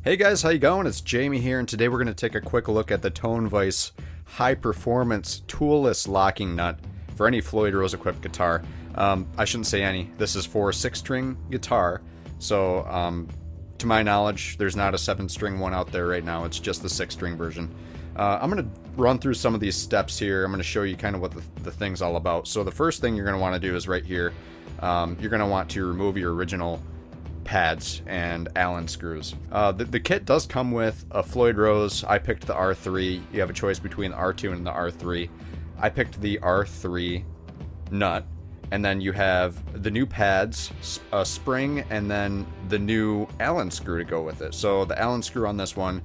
Hey guys, how you going? It's Jamie here, and today we're going to take a quick look at the Tone Vise high performance toolless locking nut for any Floyd Rose equipped guitar. I shouldn't say any. This is for a 6-string guitar, so to my knowledge there's not a 7-string one out there right now. It's just the 6-string version. I'm going to run through some of these steps here. I'm going to show you kind of what the thing's all about. So the first thing you're going to want to do is right here. You're going to want to remove your original pads and Allen screws. The kit does come with a Floyd Rose. I picked the R3. You have a choice between the R2 and the R3. I picked the R3 nut, and then you have the new pads, a spring, and then the new Allen screw to go with it. So the Allen screw on this one,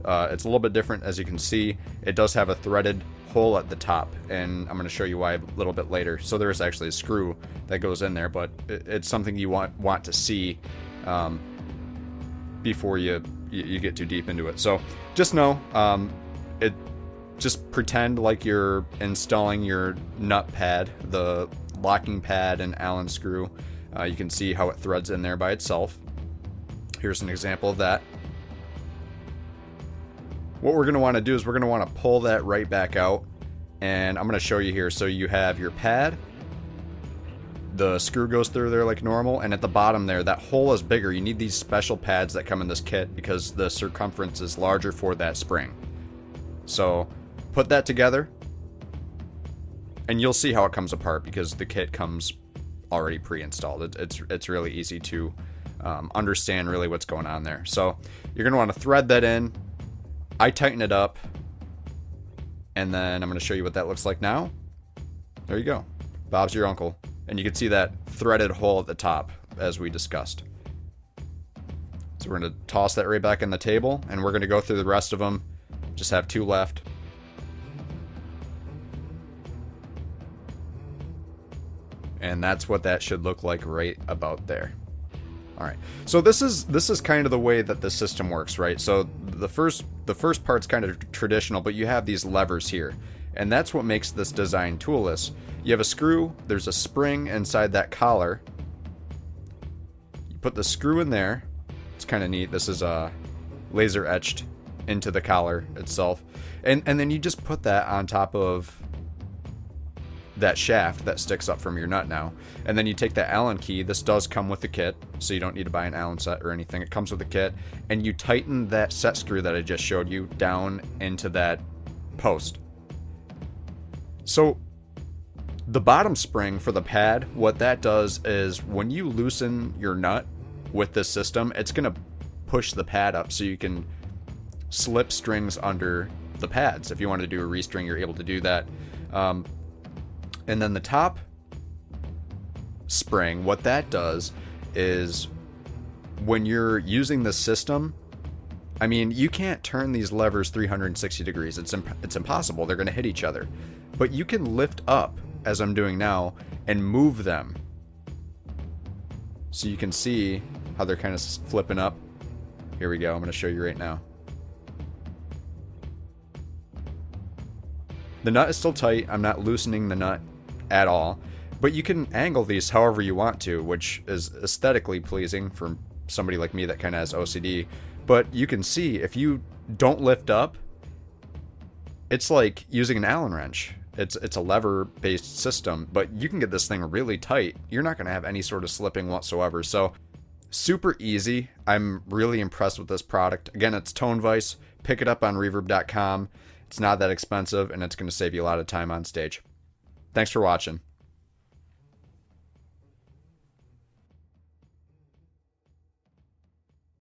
it's a little bit different. As you can see, it does have a threaded hole at the top, and I'm going to show you why a little bit later. So there is actually a screw that goes in there, but it's something you want to see before you get too deep into it. So just know, just pretend like you're installing your nut pad, the locking pad and Allen screw. You can see how it threads in there by itself. Here's an example of that. What we're going to want to do is we're going to want to pull that right back out, and I'm going to show you here. So you have your pad, the screw goes through there like normal, and at the bottom there, that hole is bigger. You need these special pads that come in this kit because the circumference is larger for that spring. So put that together, and you'll see how it comes apart because the kit comes already pre-installed. It's really easy to understand really what's going on there. So you're going to want to thread that in. I tighten it up, and then I'm going to show you what that looks like now. There you go. Bob's your uncle. And you can see that threaded hole at the top, as we discussed. So we're going to toss that right back in the table, and we're going to go through the rest of them. Just have 2 left. And that's what that should look like right about there. All right, so this is kind of the way that the system works, right? So the first part's kind of traditional, but you have these levers here, and that's what makes this design toolless. You have a screw, there's a spring inside that collar. You put the screw in there. It's kind of neat. This is laser etched into the collar itself, and then you just put that on top of that shaft that sticks up from your nut now, and then you take that Allen key. This does come with the kit, so you don't need to buy an Allen set or anything. It comes with the kit, and you tighten that set screw that I just showed you down into that post. So the bottom spring for the pad, what that does is when you loosen your nut with this system, it's gonna push the pad up so you can slip strings under the pads. If you want to do a restring, you're able to do that. And then the top spring, what that does is when you're using the system, I mean, you can't turn these levers 360 degrees. It's impossible. They're going to hit each other. But you can lift up, as I'm doing now, and move them. So you can see how they're kind of flipping up. Here we go. I'm going to show you right now. The nut is still tight. I'm not loosening the nut at all, but you can angle these however you want to, which is aesthetically pleasing for somebody like me that kind of has OCD. But you can see if you don't lift up, it's like using an Allen wrench. It's a lever based system, but you can get this thing really tight. You're not going to have any sort of slipping whatsoever. So super easy. I'm really impressed with this product. Again, it's Tone Vise. Pick it up on reverb.com. It's not that expensive, and it's going to save you a lot of time on stage. Thanks for watching.